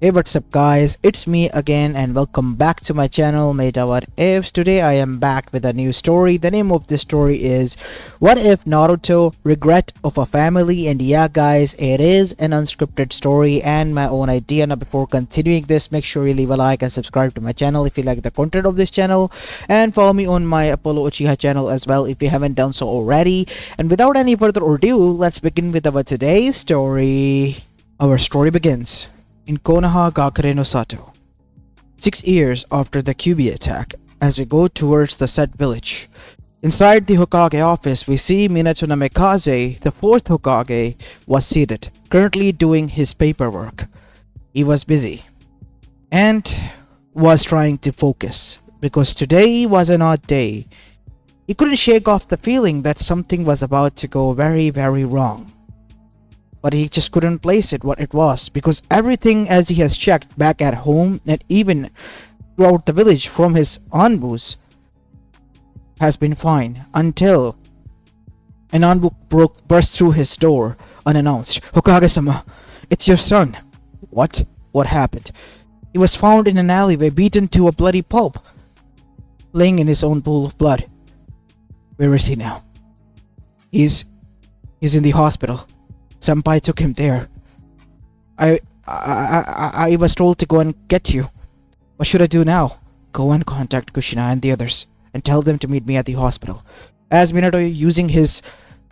Hey, what's up guys, it's me again and welcome back to my channel Mayta What Ifs. Today I am back with a new story. The name of this story is What If Naruto Regret of a Family. And yeah guys, it is an unscripted story and my own idea. Now before continuing this, make sure you leave a like and subscribe to my channel if you like the content of this channel, and follow me on my Apollo Uchiha channel as well if you haven't done so already. And without any further ado, let's begin with our today's story. Our story begins in Konoha Gakure no Sato, 6 years after the QB attack, as we go towards the said village. Inside the Hokage office, we see Minato Namikaze, the 4th Hokage, was seated, currently doing his paperwork. He was busy and was trying to focus because today was an odd day. He couldn't shake off the feeling that something was about to go very, very wrong. But he just couldn't place it what it was, because everything as he has checked back at home and even throughout the village from his Anbus has been fine until an Anbu burst through his door unannounced. "Hokage-sama, it's your son." What? What happened? He was found in an alleyway, beaten to a bloody pulp, laying in his own pool of blood. Where is he now? He's in the hospital. Senpai took him there. I was told to go and get you. What should I do now? Go and contact Kushina and the others and tell them to meet me at the hospital. As Minato, using his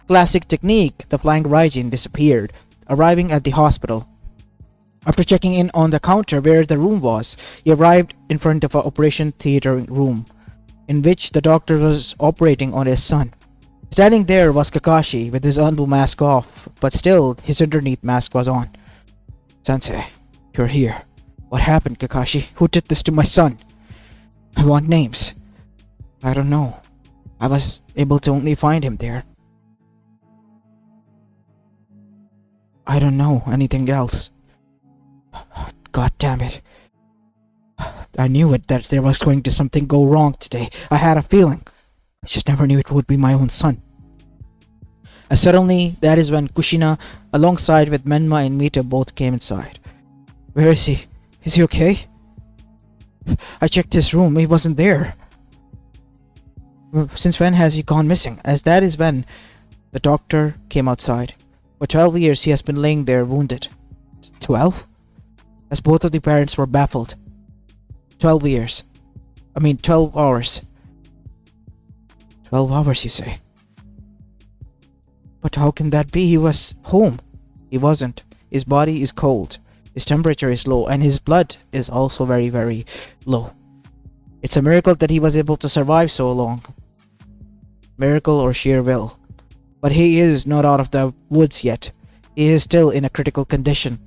classic technique, the flying Raijin, disappeared, arriving at the hospital. After checking in on the counter where the room was, he arrived in front of an operation theater room, in which the doctor was operating on his son. Standing there was Kakashi with his Anbu mask off, but still his underneath mask was on. "Sensei, you're here. What happened, Kakashi? Who did this to my son? I want names." "I don't know. I was able to only find him there. I don't know anything else." God damn it. I knew it, that there was going to something go wrong today. I had a feeling. I just never knew it would be my own son. And suddenly, that is when Kushina, alongside with Menma and Mita, both came inside. "Where is he? Is he okay?" "I checked his room. He wasn't there." "Since when has he gone missing?" As that is when the doctor came outside. For 12 years he has been laying there wounded. 12? As both of the parents were baffled. 12 years. 12 hours. 12 hours, you say? But how can that be? He was home. He wasn't. His body is cold. His temperature is low, and his blood is also very, very low. It's a miracle that he was able to survive so long. Miracle or sheer will. But he is not out of the woods yet. He is still in a critical condition.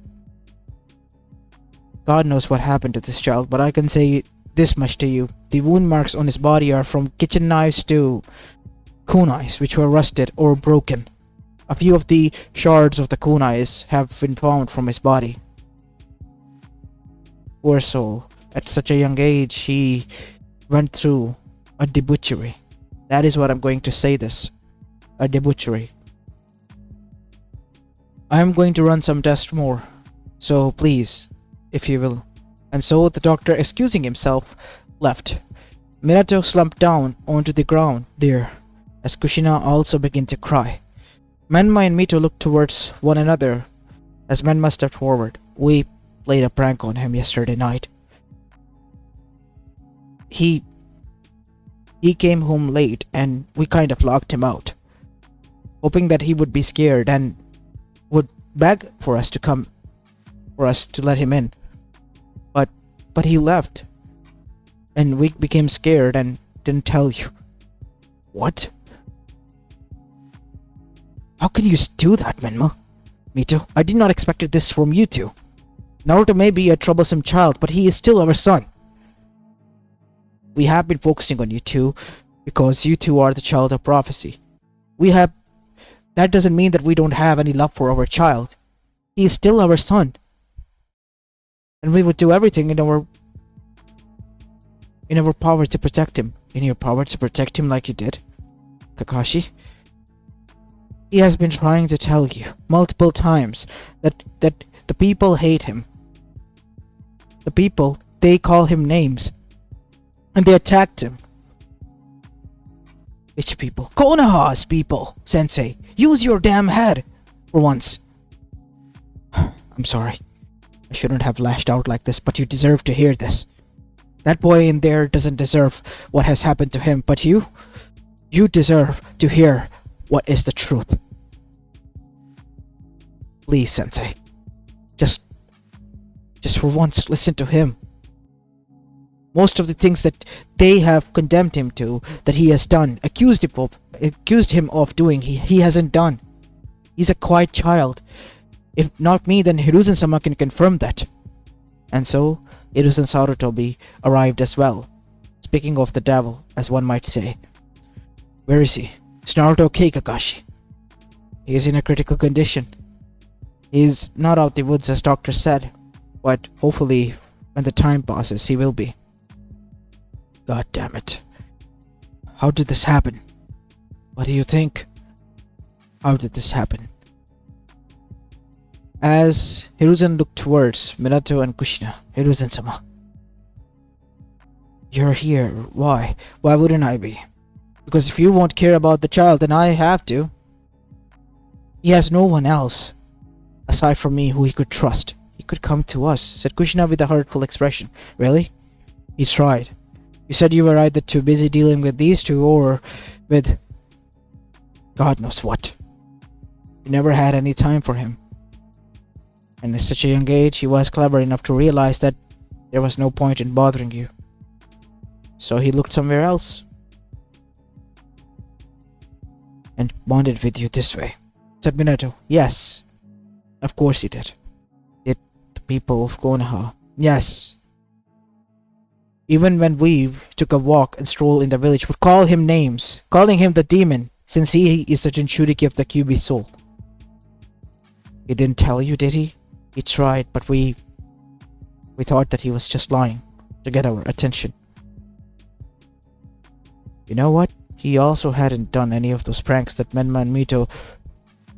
God knows what happened to this child, but I can say this much to you. The wound marks on his body are from kitchen knives to kunais, which were rusted or broken. A few of the shards of the kunais have been found from his body. Poor soul. At such a young age, he went through a debauchery. That is what I'm going to say this. A debauchery. I am going to run some tests more. So please, if you will. And so the doctor, excusing himself, left. Minato slumped down onto the ground there, as Kushina also began to cry. Menma and Mito looked towards one another as Menma stepped forward. "We played a prank on him yesterday night. He came home late and we kind of locked him out, hoping that he would be scared and would beg for us to let him in. But he left, and we became scared and didn't tell you." "What? How can you do that, Menma?" "Mito, I did not expect this from you two. Naruto may be a troublesome child, but he is still our son. We have been focusing on you two because you two are the child of prophecy. That doesn't mean that we don't have any love for our child. He is still our son. And we would do everything in our power to protect him." "In your power to protect him like you did, Kakashi? He has been trying to tell you multiple times that the people hate him. The people, they call him names. And they attacked him. Which people? Konoha's people, Sensei. Use your damn head. For once. I'm sorry. I shouldn't have lashed out like this, but you deserve to hear this. That boy in there doesn't deserve what has happened to him, but you deserve to hear what is the truth. Please, Sensei. Just for once, listen to him. Most of the things that they have condemned him to, that he has done, accused him of doing, he hasn't done. He's a quiet child. If not me, then Hiruzen-sama can confirm that. And so, Hiruzen Sarutobi arrived as well. Speaking of the devil, as one might say. Where is he? Is Naruto okay, Kakashi? He is in a critical condition. He is not out the woods as doctor said, but hopefully, when the time passes, he will be. God damn it. How did this happen? What do you think? How did this happen? As Hiruzen looked towards Minato and Kushina, Hiruzen-sama. You're here. Why? Why wouldn't I be? Because if you won't care about the child, then I have to. He has no one else, aside from me, who he could trust. He could come to us, said Kushina with a hurtful expression. Really? He tried. You said you were either too busy dealing with these two or with God knows what. You never had any time for him. And at such a young age, he was clever enough to realize that there was no point in bothering you. So he looked somewhere else. And bonded with you this way, said Minato. Yes. Of course he did. Did the people of Konoha. Yes. Even when we took a walk and stroll in the village, would call him names, calling him the demon, since he is the Jinchuriki of the Kyuubi soul. He didn't tell you, did he? He tried, but we thought that he was just lying to get our attention. You know what? He also hadn't done any of those pranks that Menma and Mito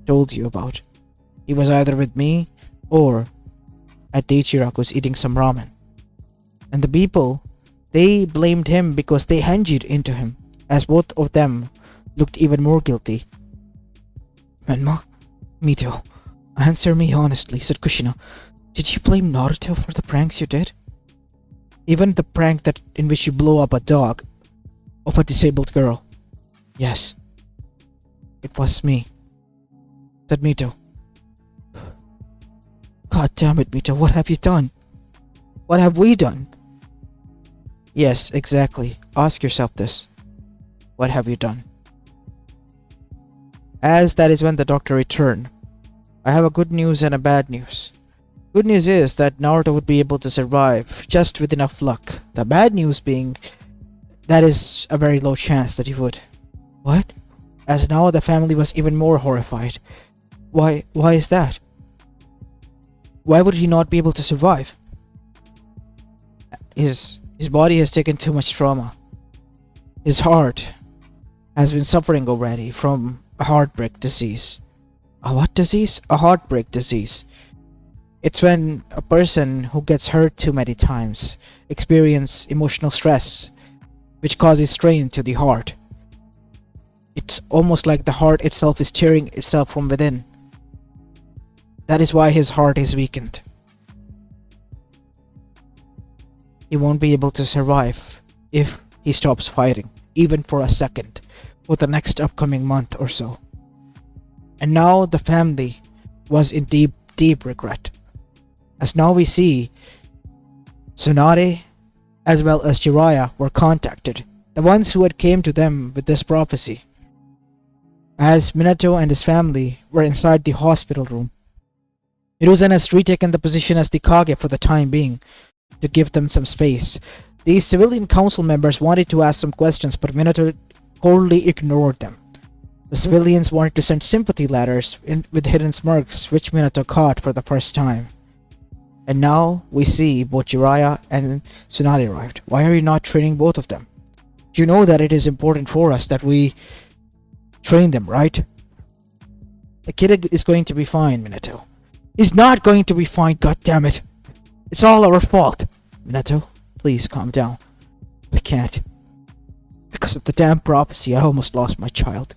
told you about. He was either with me or at Daichiraku's eating some ramen. And the people, they blamed him because they hanjied into him, as both of them looked even more guilty. Menma, Mito, answer me honestly, said Kushina. Did you blame Naruto for the pranks you did? Even the prank that in which you blew up a dog of a disabled girl? Yes. It was me, said Mito. God damn it, Mito, what have you done? What have we done? Yes, exactly. Ask yourself this. What have you done? As that is when the doctor returned. I have a good news and a bad news. Good news is that Naruto would be able to survive, just with enough luck. The bad news being, that is a very low chance that he would. What? As now the family was even more horrified. Why is that? Why would he not be able to survive? His body has taken too much trauma. His heart has been suffering already from a heartbreak disease. A what disease? A heartbreak disease. It's when a person who gets hurt too many times experience emotional stress, which causes strain to the heart. It's almost like the heart itself is tearing itself from within. That is why his heart is weakened. He won't be able to survive if he stops fighting, even for a second, for the next upcoming month or so. And now the family was in deep regret. As now we see, Tsunade as well as Jiraiya were contacted, the ones who had came to them with this prophecy. As Minato and his family were inside the hospital room, Hiruzen has retaken the position as the Kage for the time being, to give them some space. These civilian council members wanted to ask some questions, but Minato coldly ignored them. The civilians wanted to send sympathy letters with hidden smirks, which Minato caught for the first time. And now we see both Jiraiya and Tsunade arrived. Why are you not training both of them? You know that it is important for us that we train them, right? The kid is going to be fine, Minato. He's not going to be fine, goddammit. It's all our fault. Minato, please calm down. I can't. Because of the damn prophecy, I almost lost my child.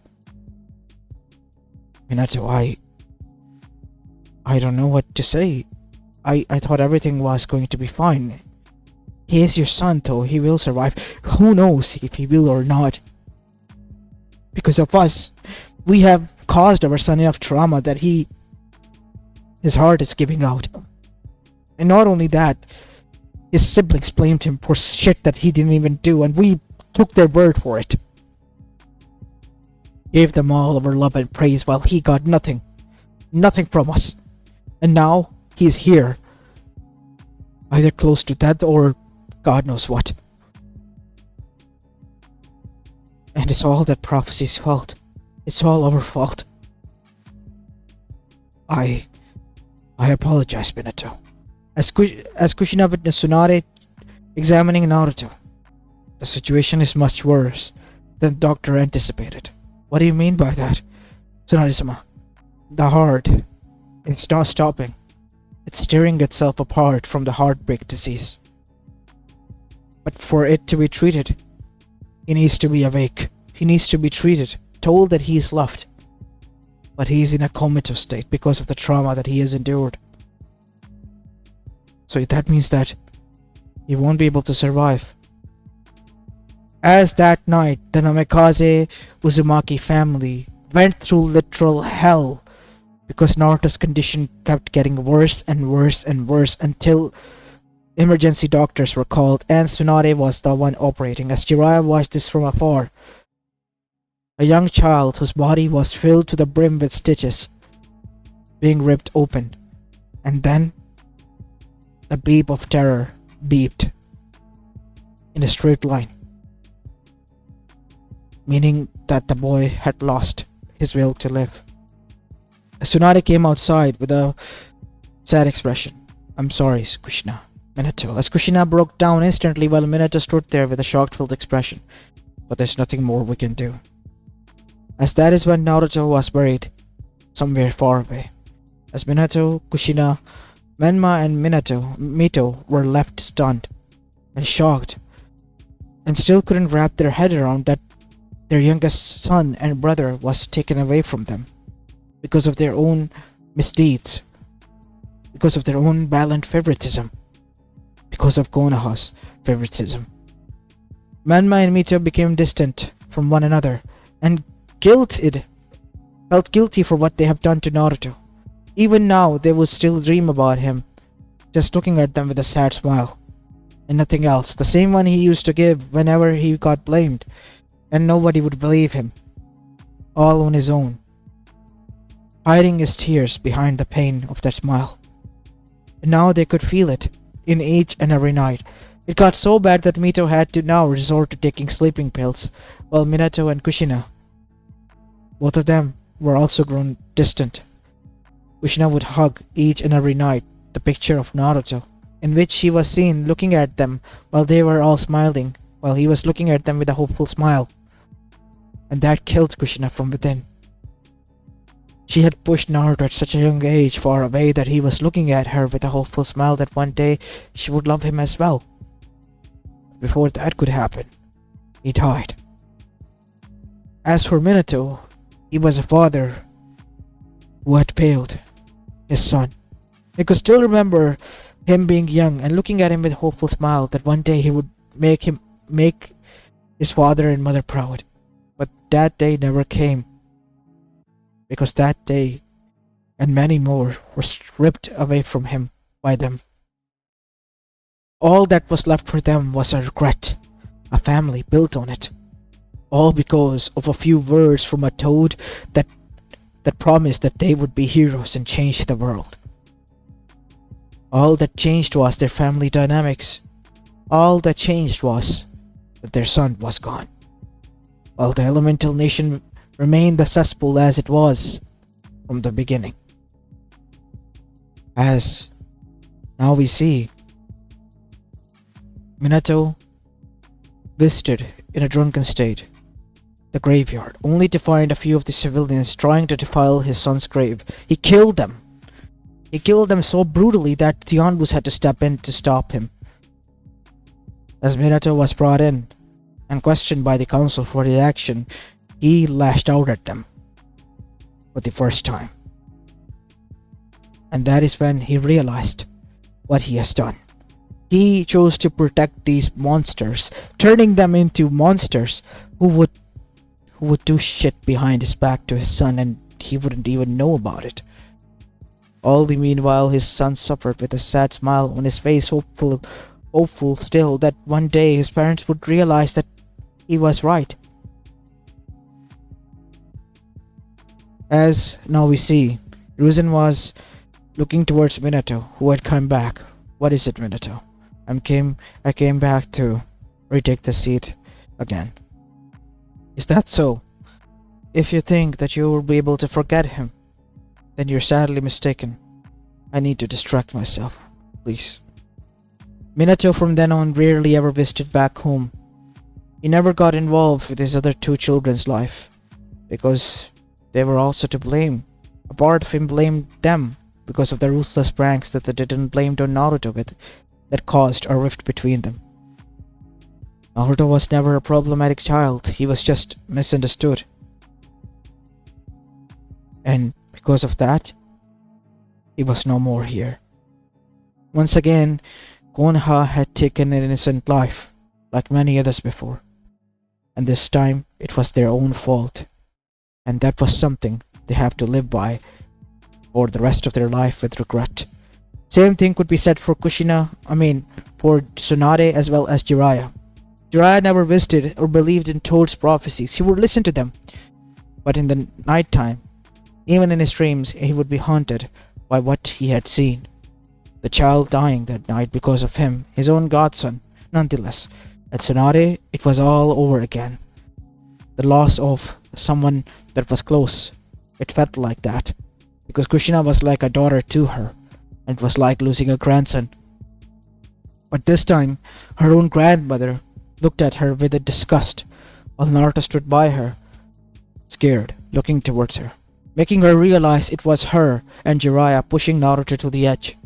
Minato, I don't know what to say. I thought everything was going to be fine. He is your son, though. He will survive. Who knows if he will or not? Because of us, we have caused our son enough trauma that his heart is giving out. And not only that, his siblings blamed him for shit that he didn't even do, and we took their word for it. Gave them all of our love and praise while he got nothing. Nothing from us. And now, he's here. Either close to death or God knows what. And it's all that prophecy's fault. It's all our fault. I apologize, Minato. As Kushina witnessed Tsunade examining Naruto, the situation is much worse than the doctor anticipated. What do you mean by that? Tsunade-sama, the heart, it's not stopping. It's tearing itself apart from the heartbreak disease. But for it to be treated, he needs to be awake. He needs to be treated, told that he is loved. But he is in a comatose state because of the trauma that he has endured. So that means that he won't be able to survive. As that night, the Namikaze Uzumaki family went through literal hell because Naruto's condition kept getting worse and worse and worse until emergency doctors were called and Tsunade was the one operating. As Jiraiya watched this from afar, a young child whose body was filled to the brim with stitches being ripped open, and then a beep of terror beeped in a straight line, meaning that the boy had lost his will to live. Tsunade came outside with a sad expression. I'm sorry, Kushina. Minato. As Kushina broke down instantly while Minato stood there with a shocked-filled expression. But there's nothing more we can do. As that is when Naruto was buried, somewhere far away. As Minato, Kushina, Menma and Mito were left stunned and shocked, and still couldn't wrap their head around that their youngest son and brother was taken away from them because of their own misdeeds, because of their own violent favoritism, because of Konoha's favoritism. Menma and Mito became distant from one another and felt guilty for what they have done to Naruto. Even now, they would still dream about him, just looking at them with a sad smile, and nothing else. The same one he used to give whenever he got blamed, and nobody would believe him. All on his own, hiding his tears behind the pain of that smile. And now they could feel it in each and every night. It got so bad that Mito had to now resort to taking sleeping pills, while Minato and Kushina, both of them, were also grown distant. Kushina would hug each and every night the picture of Naruto, in which he was seen looking at them while they were all smiling, while he was looking at them with a hopeful smile. And that killed Kushina from within. She had pushed Naruto at such a young age far away that he was looking at her with a hopeful smile that one day she would love him as well. Before that could happen, he died. As for Minato, he was a father who had failed his son. He could still remember him being young and looking at him with a hopeful smile that one day he would make his father and mother proud. But that day never came, because that day and many more were stripped away from him by them. All that was left for them was a regret, a family built on it. All because of a few words from a toad that promised that they would be heroes and change the world. All that changed was their family dynamics. All that changed was that their son was gone. While the elemental nation remained the cesspool as it was from the beginning. As now we see, Minato visited in a drunken state the graveyard, only to find a few of the civilians trying to defile his son's grave. He killed them. He killed them so brutally that the Yonbus had to step in to stop him. As Minato was brought in and questioned by the council for his action, he lashed out at them for the first time. And that is when he realized what he has done. He chose to protect these monsters, turning them into monsters who would do shit behind his back to his son and he wouldn't even know about it. All the meanwhile his son suffered with a sad smile on his face, hopeful still that one day his parents would realize that he was right. As now we see, Ruzin was looking towards Minato, who had come back. What is it, Minato? I came back to retake the seat again. Is that so? If you think that you will be able to forget him, then you're sadly mistaken. I need to distract myself, please. Minato from then on rarely ever visited back home. He never got involved with his other two children's life, because they were also to blame. A part of him blamed them because of the ruthless pranks that they didn't blame on Naruto with, that caused a rift between them. Naruto was never a problematic child, he was just misunderstood. And because of that, he was no more here. Once again, Konoha had taken an innocent life, like many others before. And this time, it was their own fault. And that was something they have to live by for the rest of their life with regret. Same thing could be said for for Tsunade as well as Jiraiya. Jiraiya never visited or believed in Toad's prophecies. He would listen to them. But in the night time, even in his dreams, he would be haunted by what he had seen. The child dying that night because of him, his own godson, nonetheless. At Tsunade, it was all over again. The loss of someone that was close. It felt like that. Because Kushina was like a daughter to her. And it was like losing a grandson. But this time, her own grandmother looked at her with a disgust, while Naruto stood by her, scared, looking towards her, making her realize it was her and Jiraiya pushing Naruto to the edge.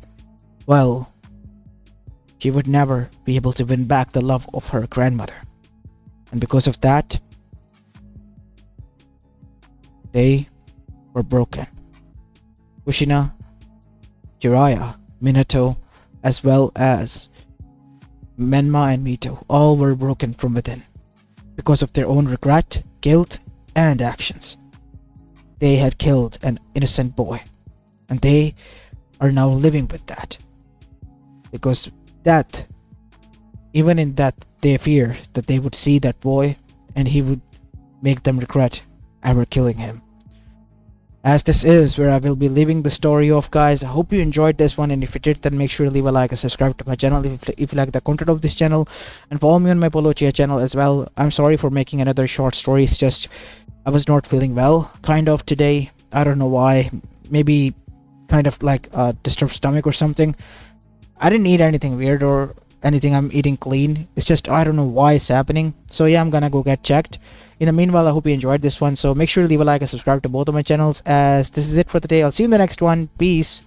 Well, she would never be able to win back the love of her grandmother. And because of that, they were broken. Kushina, Jiraiya, Minato, as well as Menma and Mito, all were broken from within because of their own regret, guilt, and actions. They had killed an innocent boy, and they are now living with that. Because that, even in that, they fear that they would see that boy and he would make them regret ever killing him. As this is where I will be leaving the story off, guys. I hope you enjoyed this one, and if you did, then make sure to leave a like and subscribe to my channel if you like the content of this channel, and follow me on my Polo Chia channel as well. I'm sorry for making another short story. It's just I was not feeling well kind of today. I don't know why. Maybe kind of like a disturbed stomach or something. I didn't eat anything weird or anything. I'm eating clean. It's just I don't know why it's happening. So yeah, I'm gonna go get checked. In the meanwhile, I hope you enjoyed this one, so make sure to leave a like and subscribe to both of my channels, as this is it for the day. I'll see you in the next one. Peace.